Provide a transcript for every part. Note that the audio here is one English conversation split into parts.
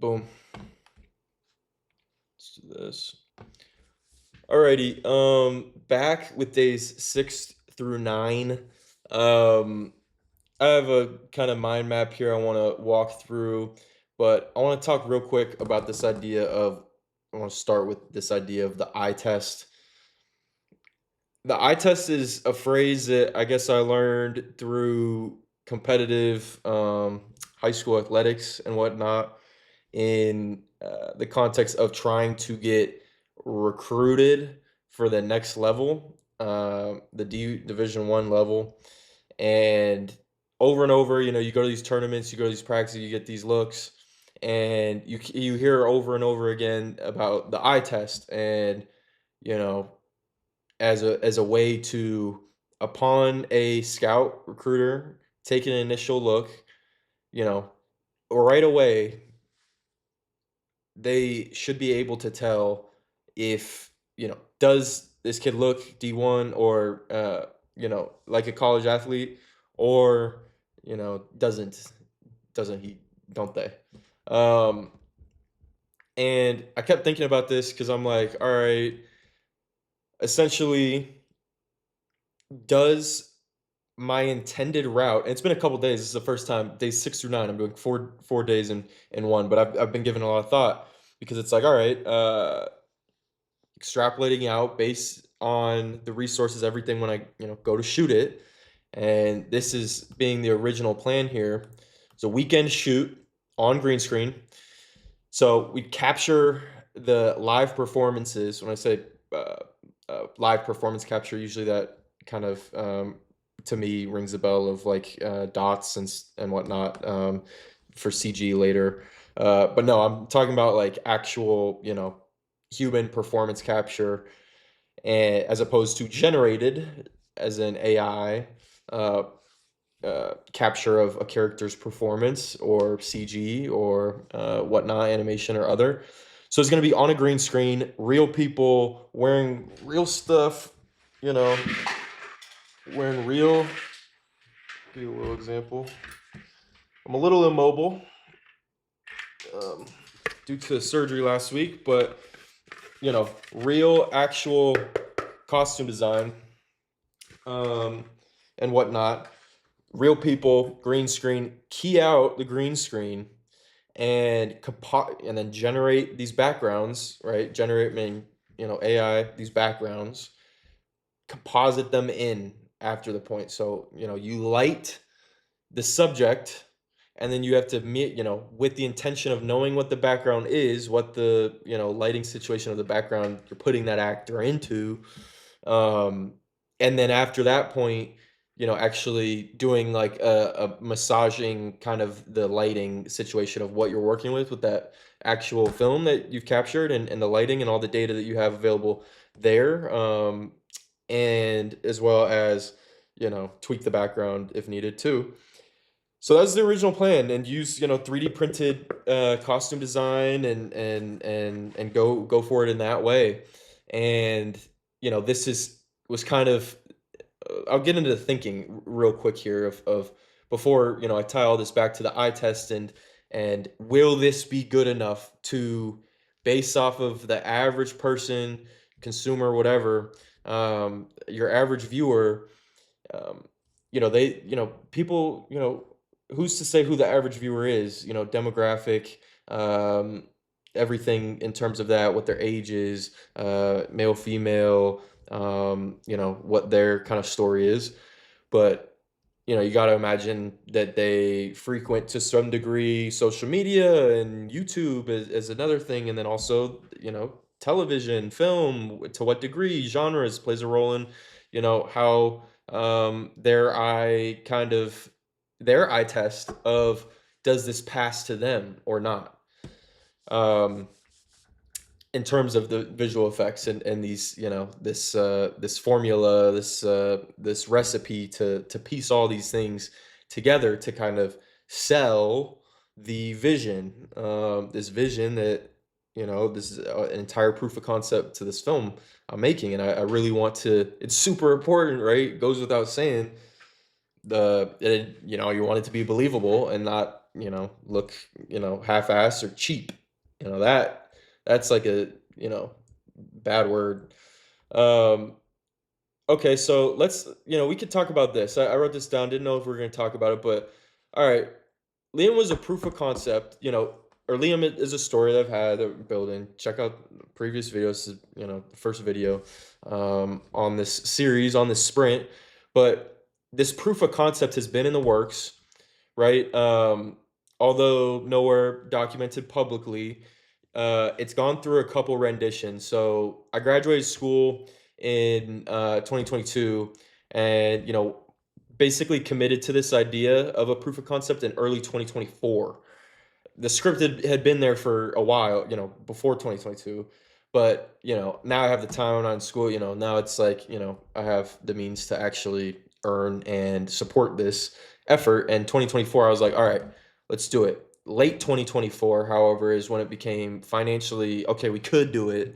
Boom. Let's do this. Alrighty. Back with days 6 through 9. Um, I have a kind of mind map here I want to walk through, but I want to talk real quick about this idea of. I want to start with this idea of the eye test. The eye test is a phrase that I guess I learned through competitive high school athletics and whatnot in the context of trying to get recruited for the next level, the Division 1 level, and over, you go to these tournaments, you go to these practices, you get these looks, and you hear over and over again about the eye test, and you know as a way to, upon a scout recruiter taking an initial look, you know right away they should be able to tell if, does this kid look D1 or, like a college athlete, or, doesn't he, don't they? Um, and I kept thinking about this because I'm like, all right, essentially, does my intended route, and it's been a couple days, this is the first time, days 6 through 9, I'm doing four days in one, but I've been giving a lot of thought because it's like, all right, extrapolating out based on the resources, everything when I go to shoot it, and this is being the original plan here. It's a weekend shoot on green screen, so we capture the live performances. When I say uh, live performance capture, usually that kind of to me rings a bell of like dots and whatnot, for CG later. But no, I'm talking about like actual, human performance capture, and as opposed to generated, as in AI, uh, capture of a character's performance or CG or whatnot, animation or other. So it's going to be on a green screen, real people wearing real stuff, you know, wearing real. Give you a little example. I'm a little immobile, um, due to surgery last week, but real actual costume design, um, and whatnot. Real people, green screen, key out the green screen, and and then generate these backgrounds, right? Generate, meaning, AI, these backgrounds, composite them in after the point. So, you light the subject, and then you have to meet, with the intention of knowing what the background is, what the, lighting situation of the background you're putting that actor into. Um, and then after that point, actually doing like a massaging kind of the lighting situation of what you're working with that actual film that you've captured, and the lighting and all the data that you have available there. And as well as, tweak the background if needed too. So that's the original plan, and use 3D printed costume design, and go for it in that way. And this is was kind of, I'll get into the thinking real quick here of before, I tie all this back to the eye test, and will this be good enough to, base off of the average person, consumer, whatever, your average viewer, um, people, who's to say who the average viewer is, demographic, um, everything in terms of that, what their age is, male, female, what their kind of story is. But, you got to imagine that they frequent to some degree social media, and YouTube is another thing. And then also, television, film, to what degree, genres plays a role in, how, their eye test of, does this pass to them or not? Um, in terms of the visual effects, and these, this formula, this recipe to piece all these things together to kind of sell the vision, this vision that, this is an entire proof of concept to this film I'm making. And I really want to, it's super important, right? It goes without saying, you want it to be believable and not look, half-assed or cheap. That's like a, bad word. Um, okay, so we could talk about this. I wrote this down, didn't know if we were going to talk about it, but all right. Liam was a proof of concept, or Liam is a story that I've had that we're building. Check out previous videos, the first video on this series, on this sprint. But this proof of concept has been in the works, right? Although nowhere documented publicly, it's gone through a couple renditions. So I graduated school in 2022, and basically committed to this idea of a proof of concept in early 2024. The script had been there for a while, before 2022. But, now I have the time, I'm not in school, now it's like, I have the means to actually earn and support this effort. And 2024, I was like, all right, let's do it. Late 2024, however, is when it became financially okay. We could do it,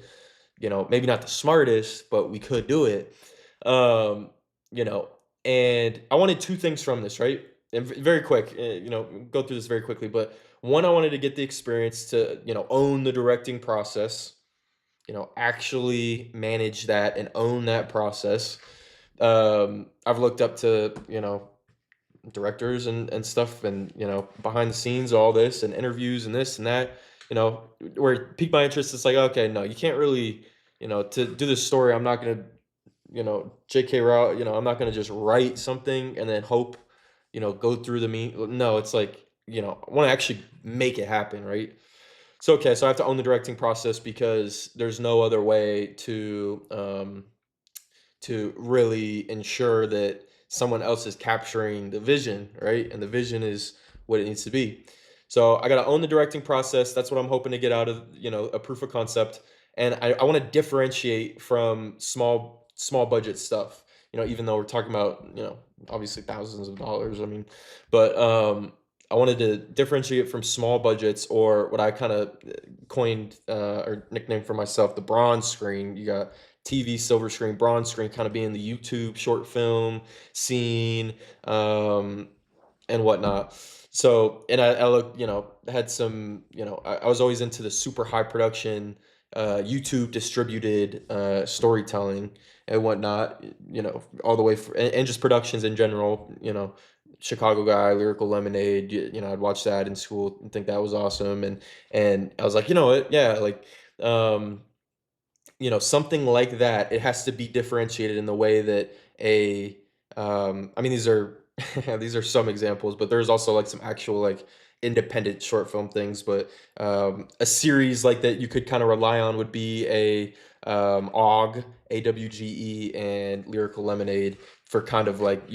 maybe not the smartest, but we could do it. Um, you know, and I wanted two things from this, right? And very quick, go through this very quickly. But one, I wanted to get the experience to, own the directing process, actually manage that and own that process. I've looked up to, directors and stuff, and behind the scenes, all this and interviews and this and that, where it piqued my interest. It's like, okay, no, you can't really, to do this story, I'm not gonna, JK Rowling, I'm not gonna just write something and then hope, go through the no, it's like, I want to actually make it happen, right? So okay, so I have to own the directing process because there's no other way to really ensure that someone else is capturing the vision, right? And the vision is what it needs to be. So I got to own the directing process. That's what I'm hoping to get out of, a proof of concept. And I want to differentiate from small budget stuff, even though we're talking about, obviously thousands of dollars. I mean, but I wanted to differentiate from small budgets, or what I kind of coined or nicknamed for myself, the bronze screen. You got TV, silver screen, bronze screen, kind of being the YouTube short film scene, and whatnot. So, and I look, had some, I was always into the super high production, YouTube distributed storytelling and whatnot, all the way and just productions in general, Chicago Guy, Lyrical Lemonade, I'd watch that in school and think that was awesome. And I was like, you know what? Yeah, like, um, something like that, it has to be differentiated in the way that I mean, these are these are some examples, but there's also like some actual like independent short film things. But a series like that you could kind of rely on would be a AWG, AWGE, and Lyrical Lemonade, for kind of like,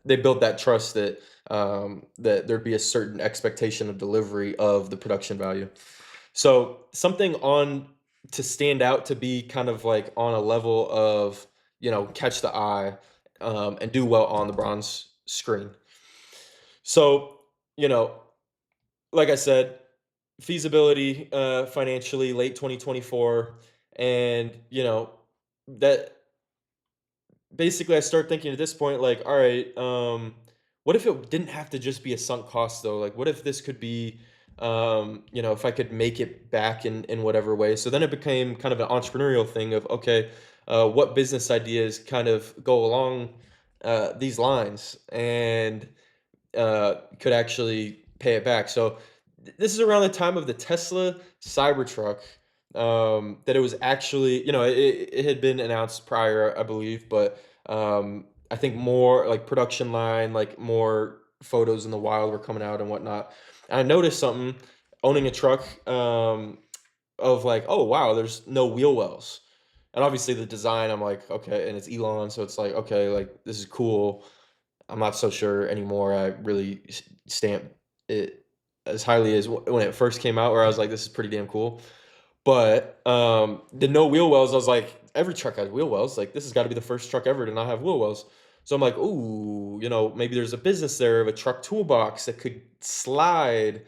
they build that trust that that there'd be a certain expectation of delivery of the production value. So something on to stand out, to be kind of like on a level of, catch the eye, and do well on the bronze screen. So, you know, like I said, feasibility financially late 2024. And, that basically I start thinking at this point, like, all right, what if it didn't have to just be a sunk cost though? Like, what if this could be, if I could make it back in whatever way? So then it became kind of an entrepreneurial thing of, okay, what business ideas kind of go along these lines and could actually pay it back. So this is around the time of the Tesla Cybertruck. That it was actually, it had been announced prior, I believe, but I think more like production line, like more photos in the wild were coming out and whatnot. And I noticed something, owning a truck, of like, oh wow, there's no wheel wells. And obviously the design, I'm like, okay, and it's Elon, so it's like, okay, like this is cool. I'm not so sure anymore. I really stamp it as highly as when it first came out, where I was like, this is pretty damn cool. But the no wheel wells, I was like, every truck has wheel wells. Like, this has got to be the first truck ever to not have wheel wells. So I'm like, ooh, maybe there's a business there of a truck toolbox that could slide.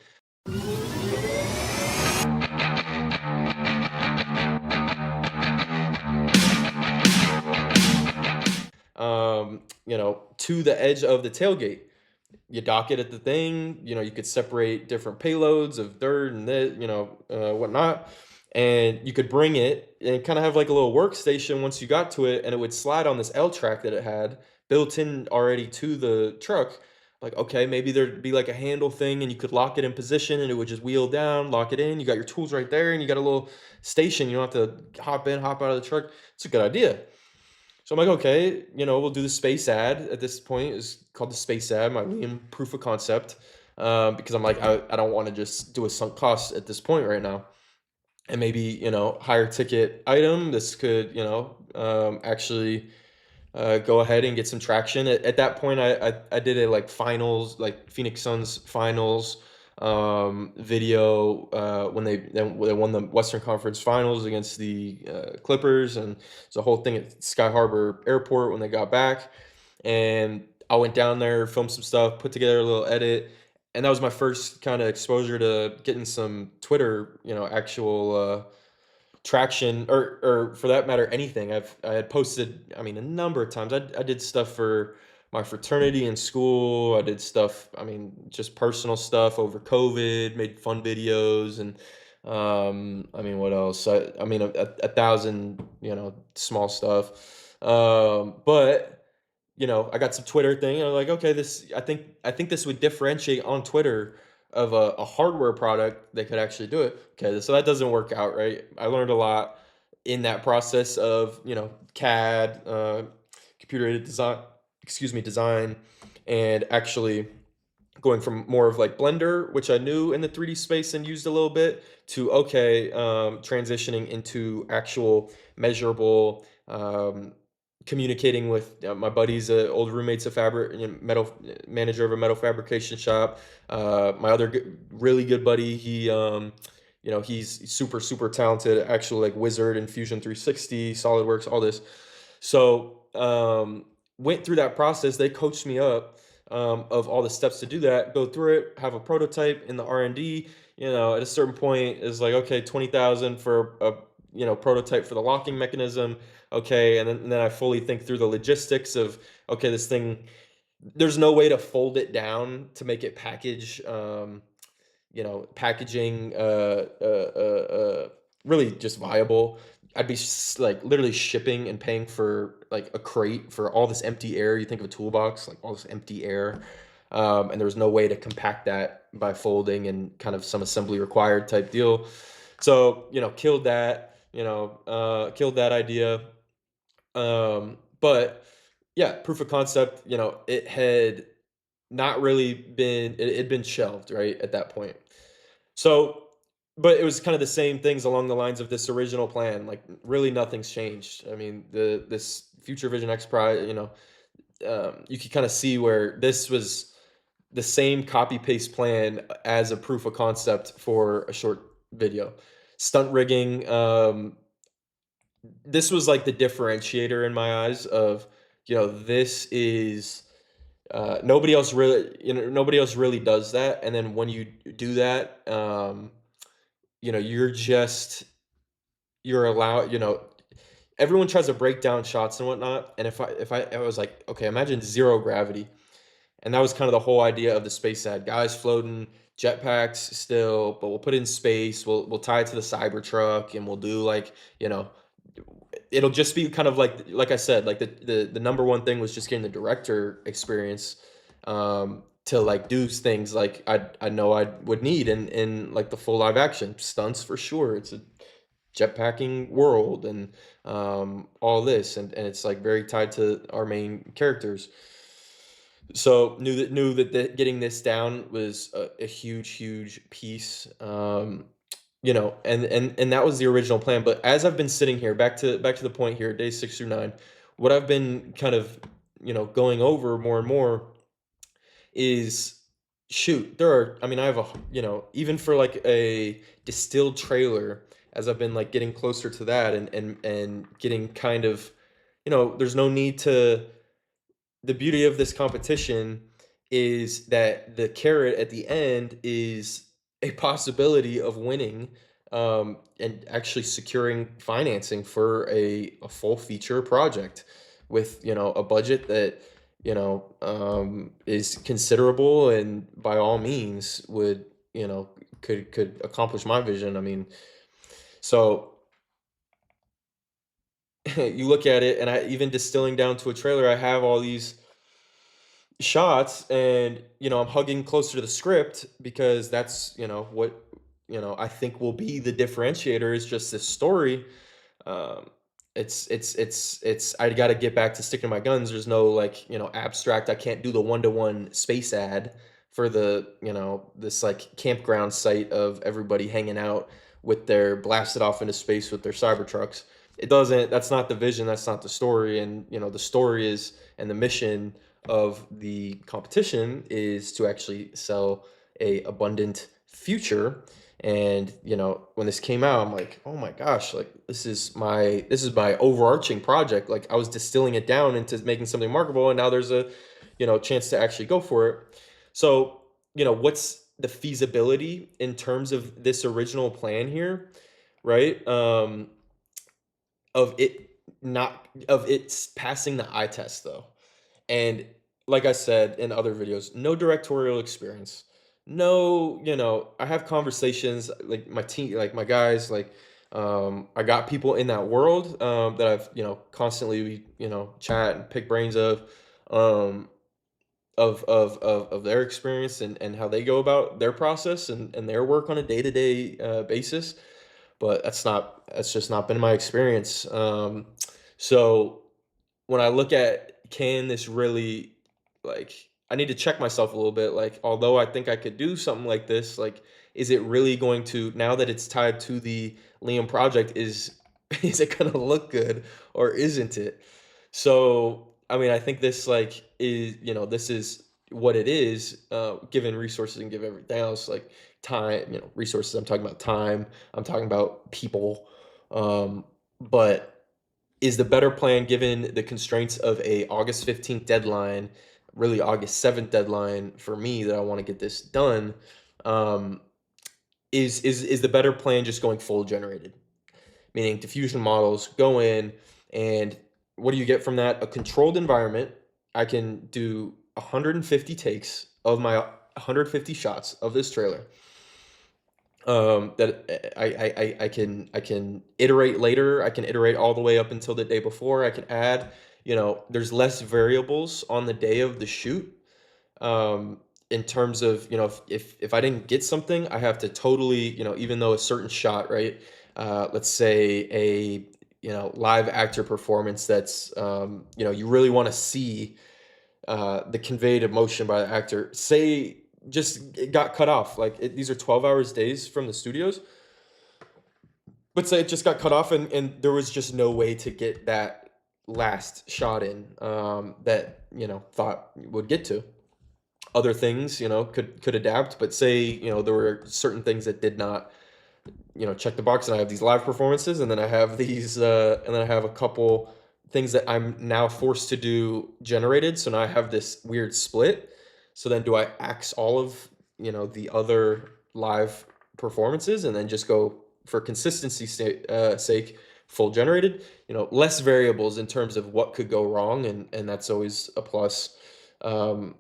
To the edge of the tailgate. You dock it at the thing, you could separate different payloads of dirt and whatnot. And you could bring it and kind of have like a little workstation once you got to it, and it would slide on this L track that it had built in already to the truck. Like, okay, maybe there'd be like a handle thing and you could lock it in position and it would just wheel down, lock it in. You got your tools right there and you got a little station. You don't have to hop in, hop out of the truck. It's a good idea. So I'm like, okay, we'll do the space ad at this point. It's called the space ad, my LEOM proof of concept, because I'm like, I don't want to just do a sunk cost at this point right now. And maybe, higher ticket item. This could, actually go ahead and get some traction. At that point, I did a like finals, like Phoenix Suns finals video when they won the Western Conference Finals against the Clippers, and it's a whole thing at Sky Harbor Airport when they got back. And I went down there, filmed some stuff, put together a little edit, and that was my first kind of exposure to getting some Twitter, actual traction, or for that matter anything. I had posted, I mean, a number of times. I did stuff for my fraternity in school. I did stuff, I mean, just personal stuff over COVID, made fun videos. And I mean, what else? I mean, a thousand, small stuff. But I got some Twitter thing. And I'm like, okay, I think this would differentiate on Twitter of a hardware product that could actually do it. Okay, so that doesn't work out, right? I learned a lot in that process of CAD, computer aided design, design, and actually going from more of like Blender, which I knew in the 3D space and used a little bit, to okay, transitioning into actual measurable, communicating with my buddies, old roommates, a fabric, metal manager of a metal fabrication shop. My other really good buddy, he's super super talented, actual like wizard in Fusion 360, SolidWorks, all this. So went through that process. They coached me up of all the steps to do that. Go through it, have a prototype in the R&D. At a certain point, is like, okay, 20,000 for a prototype for the locking mechanism. Okay, and then I fully think through the logistics of, okay, this thing, there's no way to fold it down to make it packaging really just viable. I'd be like literally shipping and paying for like a crate for all this empty air. You think of a toolbox, like all this empty air. And there was no way to compact that by folding and kind of some assembly required type deal. So, killed that idea. But yeah, proof of concept, it had not really been, it had been shelved, right, at that point. So, but it was kind of the same things along the lines of this original plan. Like, really, nothing's changed. I mean, this Future Vision X Prize, you could kind of see where this was the same copy paste plan as a proof of concept for a short video. Stunt rigging, this was like the differentiator in my eyes of, this is nobody else really does that. And then when you do that, you're allowed, everyone tries to break down shots and whatnot. And I was like, okay, imagine zero gravity. And that was kind of the whole idea of the space ad. Guys floating, jetpacks still, but we'll put it in space. We'll tie it to the Cybertruck, and we'll do like, it'll just be kind of like I said, like the number one thing was just getting the director experience, to like do things like I know I would need in like the full live action stunts for sure. It's a jetpacking world, and all this, and it's like very tied to our main characters. So knew that getting this down was a huge piece. And that was the original plan. But as I've been sitting here, back to the point here, days 6 through 9, what I've been kind of going over more and more is, shoot, there are, I mean, I have even for like a distilled trailer, as I've been like getting closer to that, and getting kind of, there's no need to, the beauty of this competition is that the carrot at the end is a possibility of winning, and actually securing financing for a full feature project with a budget that is considerable, and by all means would, could accomplish my vision. I mean, so you look at it, and I even distilling down to a trailer, I have all these shots, and I'm hugging closer to the script because that's what I think will be the differentiator is just this story. um it's I got to get back to sticking to my guns. There's no, like, abstract. I can't do the one-to-one space ad for the this like campground site of everybody hanging out with their blasted off into space with their Cybertrucks. It doesn't That's not the vision, that's not the story. And the story is, and the mission of the competition is to actually sell a abundant future. And when this came out, I'm like, oh my gosh, like this is my overarching project. Like, I was distilling it down into making something marketable, and now there's a chance to actually go for it. So what's the feasibility in terms of this original plan here, right? Of it not of it's passing the eye test, though. And like I said in other videos, no directorial experience. No, I have conversations, like my team, like my guys, like I got people in that world that I've, constantly, chat and pick brains um of their experience, and how they go about their process, and their work on a day-to-day basis. But that's just not been my experience. So when I look at, can this really, like, I need to check myself a little bit. Like, although I think I could do something like this, like, is it really going to, now that it's tied to the LEOM project, is is it going to look good, or isn't it? So I mean, I think this, like, is, this is what it is, given resources and give everything else, like time, resources. I'm talking about time. I'm talking about people. But is the better plan, given the constraints of a August 15th deadline, really August 7th deadline for me, that I want to get this done. Um, is the better plan just going full generated, meaning diffusion models go in, and what do you get from that? A controlled environment. I can do 150 takes of my 150 shots of this trailer. That I can iterate later. I can iterate all the way up until the day before. I can add, there's less variables on the day of the shoot. Um, in terms of, if I didn't get something, I have to totally, even though a certain shot, right? Let's say a live actor performance that's, you really want to see the conveyed emotion by the actor, say, just it got cut off. Like, these are 12 hours days from the studios, but say it just got cut off, and there was just no way to get that last shot in, that thought would get to. Other things, could adapt, but say, there were certain things that did not, check the box, and I have these live performances, and then I have these, and then I have a couple things that I'm now forced to do generated. So now I have this weird split. So then do I axe all of, the other live performances, and then just go for consistency sake full generated? Less variables in terms of what could go wrong, and that's always a plus. Um,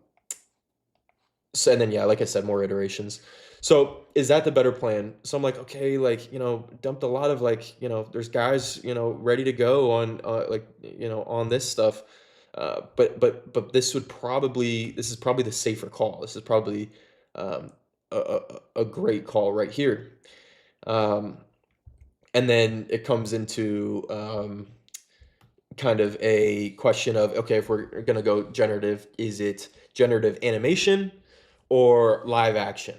so, and then, yeah, like I said, more iterations. So is that the better plan? So I'm like, okay, like, dumped a lot of, like, there's guys, ready to go on, like, on this stuff. But this is probably the safer call. This is probably um, a great call right here. Um, and then it comes into kind of a question of, okay, if we're going to go generative, is it generative animation or live action,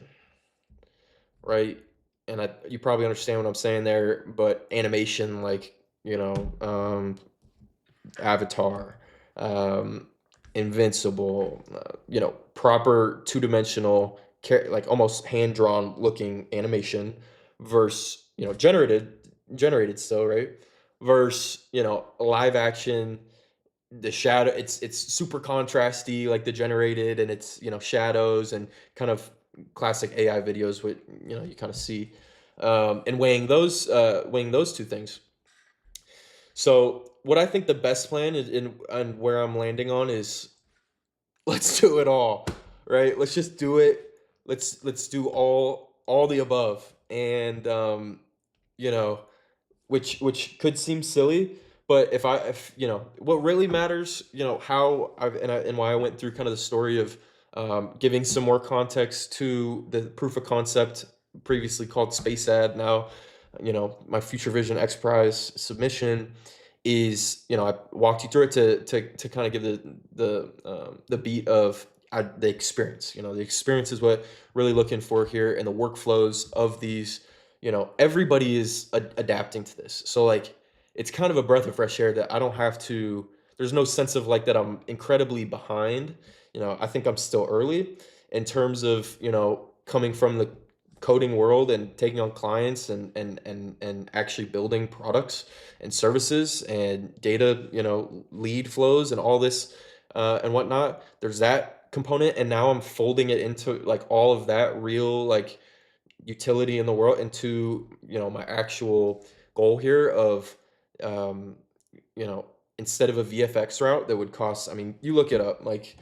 right? And you probably understand what I'm saying there, but animation, like, Avatar, um, Invincible, proper two-dimensional, like almost hand-drawn looking animation, versus, generated still, right? Versus, live action, the shadow, it's super contrasty, like the generated, and it's, shadows and kind of classic AI videos, what you kind of see, and weighing those two things. So what I think the best plan is, and where I'm landing on, is let's do it all, right? Let's just do it. Let's do all the above. And you know, which could seem silly, but if what really matters, how and why I went through kind of the story of giving some more context to the proof of concept previously called Space Ad, now my Future Vision XPRIZE submission is, I walked you through it to kind of give the beat of the experience. The experience is what really looking for here, and the workflows of these. Everybody is adapting to this. So like, it's kind of a breath of fresh air that I don't have to, there's no sense of like that I'm incredibly behind. I think I'm still early in terms of, coming from the coding world and taking on clients and actually building products and services and data, lead flows and all this and whatnot. There's that component. And now I'm folding it into like all of that real, like, utility in the world into my actual goal here of um you know instead of a VFX route that would cost, I mean, you look it up, like,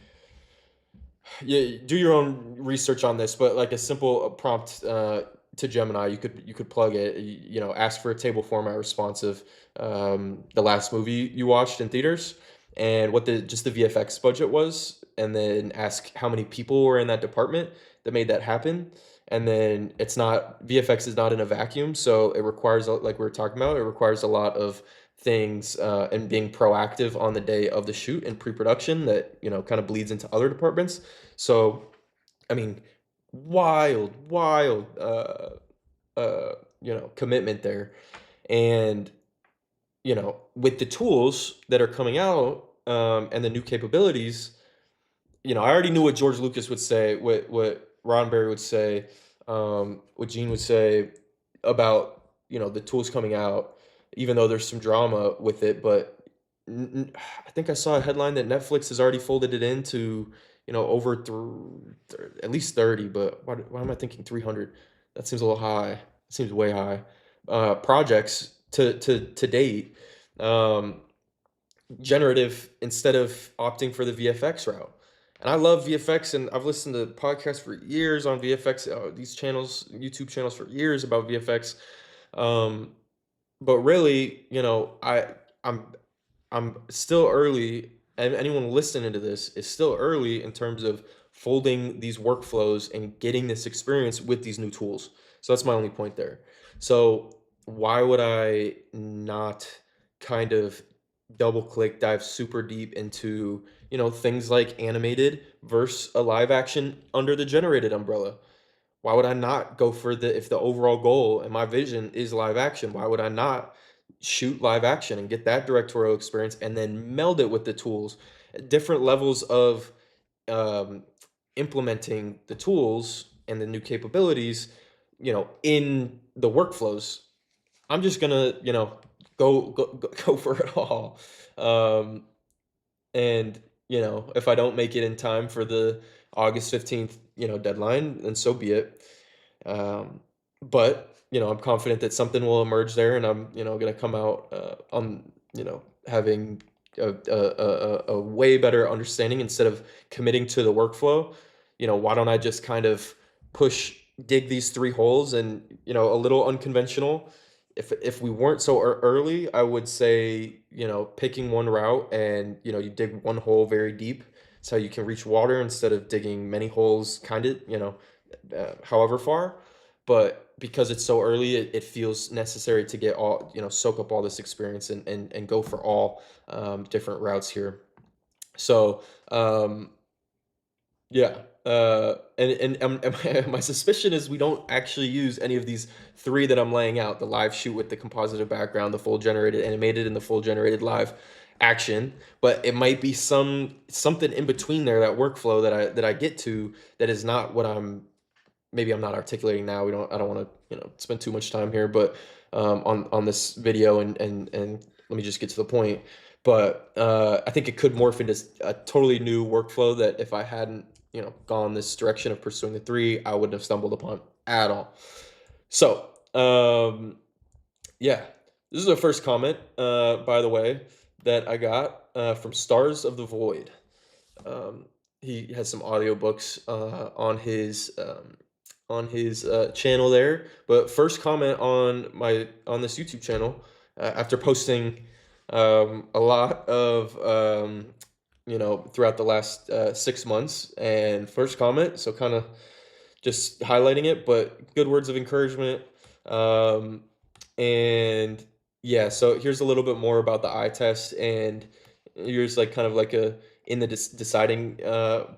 yeah, do your own research on this, but like a simple prompt to Gemini, you could plug it, ask for a table format responsive, the last movie you watched in theaters, and what the just the VFX budget was, and then ask how many people were in that department that made that happen. And then it's not, VFX is not in a vacuum, so it requires, like we were talking about, it requires a lot of things and being proactive on the day of the shoot and pre-production that kind of bleeds into other departments. So, I mean, wild, commitment there. And, with the tools that are coming out, and the new capabilities, I already knew what George Lucas would say, what Roddenberry would say, what Gene would say about, the tools coming out, even though there's some drama with it. But I think I saw a headline that Netflix has already folded it into, over at least 30, but why am I thinking 300? That seems a little high. It seems way high. Projects to date. Um, Generative instead of opting for the VFX route. And I love VFX, and I've listened to podcasts for years on VFX, these channels, YouTube channels for years about VFX. Um, but really, I'm I'm still early, and anyone listening to this is still early in terms of folding these workflows and getting this experience with these new tools. So that's my only point there. So why would I not kind of double click, dive super deep into, things like animated versus a live action under the generated umbrella? Why would I not go for if the overall goal and my vision is live action, why would I not shoot live action and get that directorial experience and then meld it with the tools, different levels of um, implementing the tools and the new capabilities, in the workflows. I'm just gonna, go for it all. Um, and, if I don't make it in time for the August 15th, deadline, then so be it. Um, but, I'm confident that something will emerge there, and I'm, going to come out on, having a way better understanding instead of committing to the workflow. Why don't I just kind of push, dig these three holes and, a little unconventional. If we weren't so early, I would say, picking one route and, you dig one hole very deep. So you can reach water instead of digging many holes, kind of, however far. But because it's so early, it feels necessary to get all, soak up all this experience and go for all different routes here. So, yeah. And my suspicion is we don't actually use any of these three that I'm laying out: the live shoot with the compositive background, the full generated animated, and the full generated live action. But it might be something in between there, that workflow that I get to, that is not what maybe I'm not articulating now. I don't want to, spend too much time here, but on this video, and let me just get to the point. But I think it could morph into a totally new workflow that if I hadn't, gone this direction of pursuing the three, I wouldn't have stumbled upon at all. So, yeah, this is the first comment, by the way, that I got from Stars of the Void. Um, he has some audiobooks on his channel there. But first comment on this YouTube channel after posting a lot of throughout the last 6 months, and first comment, so kind of just highlighting it, but good words of encouragement. Um, and yeah, so here's a little bit more about the eye test, and here's like kind of like a in the deciding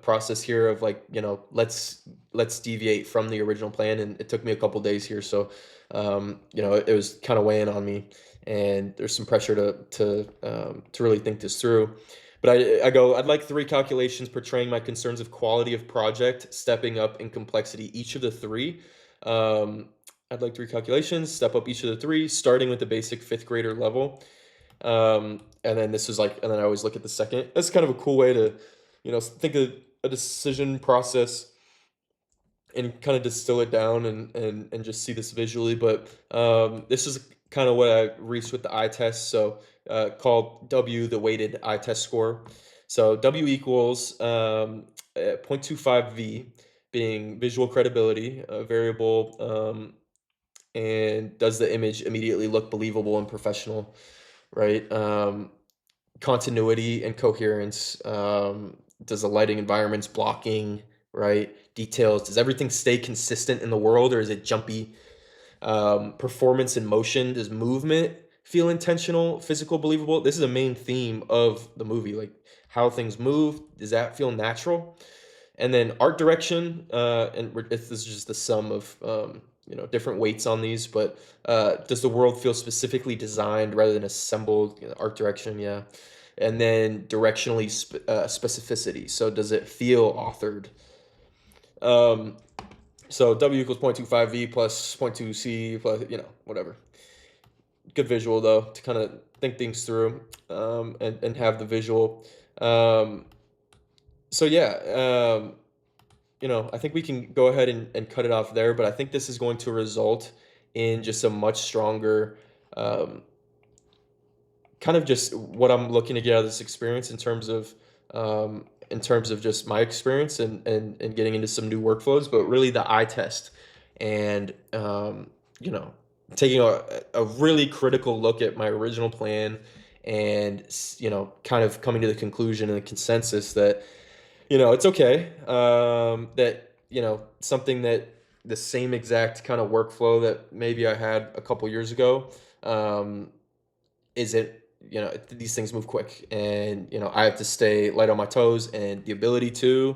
process here of like, let's deviate from the original plan, and it took me a couple days here, so it was kind of weighing on me, and there's some pressure to really think this through. But I go, I'd like three calculations portraying my concerns of quality of project, stepping up in complexity, each of the three. Um, I'd like three calculations, step up each of the three, starting with the basic fifth grader level. And then this is like, and then I always look at the second. That's kind of a cool way to, think of a decision process and kind of distill it down and just see this visually. But this is kind of what I reached with the eye test. So called W, the weighted eye test score. So W equals 0.25 V, being visual credibility, a variable, and does the image immediately look believable and professional, right? Continuity and coherence. Does the lighting, environments, blocking, right? Details. Does everything stay consistent in the world, or is it jumpy? Performance and motion. Does movement feel intentional, physical, believable? This is a main theme of the movie, like how things move. Does that feel natural? And then art direction, this is just the sum of different weights on these, but does the world feel specifically designed rather than assembled? Art direction, yeah. And then directionally specificity. So does it feel authored? So W equals 0.25 V plus 0.2 C plus, whatever. Good visual, though, to kind of think things through, and have the visual. So yeah, I think we can go ahead and cut it off there, but I think this is going to result in just a much stronger, kind of just what I'm looking to get out of this experience in terms of just my experience and getting into some new workflows, but really the eye test and, taking a really critical look at my original plan and, kind of coming to the conclusion and the consensus that, it's okay. That, something that the same exact kind of workflow that maybe I had a couple years ago, isn't, these things move quick, and, I have to stay light on my toes, and the ability to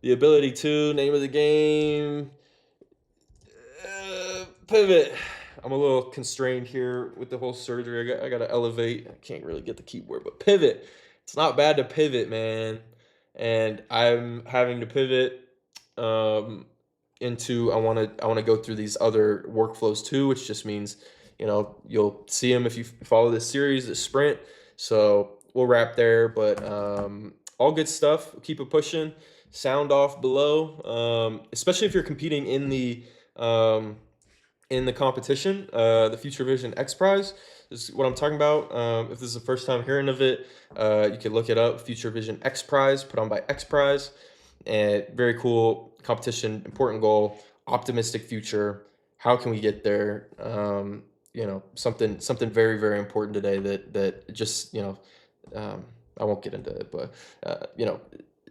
name of the game, pivot. I'm a little constrained here with the whole surgery. I got to elevate. I can't really get the keyboard, but pivot. It's not bad to pivot, man. And I'm having to pivot into I want to go through these other workflows too, which just means you'll see them if you follow this series, the sprint. So we'll wrap there, but all good stuff. Keep it pushing. Sound off below, especially if you're competing in the competition, the Future Vision XPRIZE is what I'm talking about. If this is the first time hearing of it, you can look it up. Future Vision XPRIZE, put on by XPRIZE, and very cool competition. Important goal, optimistic future. How can we get there? Something very very important today that just I won't get into it, but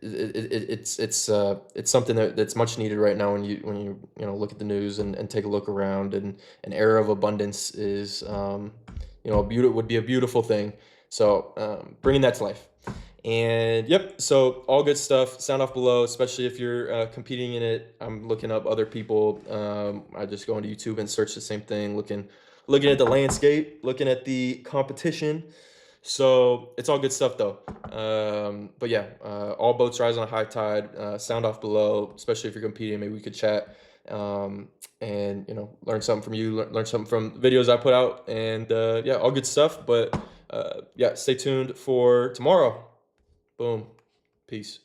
it's something that's much needed right now when you look at the news and take a look around, and an era of abundance is would be a beautiful thing. So bringing that to life. And yep, so all good stuff. Sound off below, especially if you're competing in it. I'm looking up other people. I just go into YouTube and search the same thing, looking at the landscape, looking at the competition. So it's all good stuff though. But yeah, all boats rise on a high tide. Sound off below, especially if you're competing. Maybe we could chat, and learn something from you, learn something from videos I put out, and yeah, all good stuff. But yeah, stay tuned for tomorrow. Boom, peace.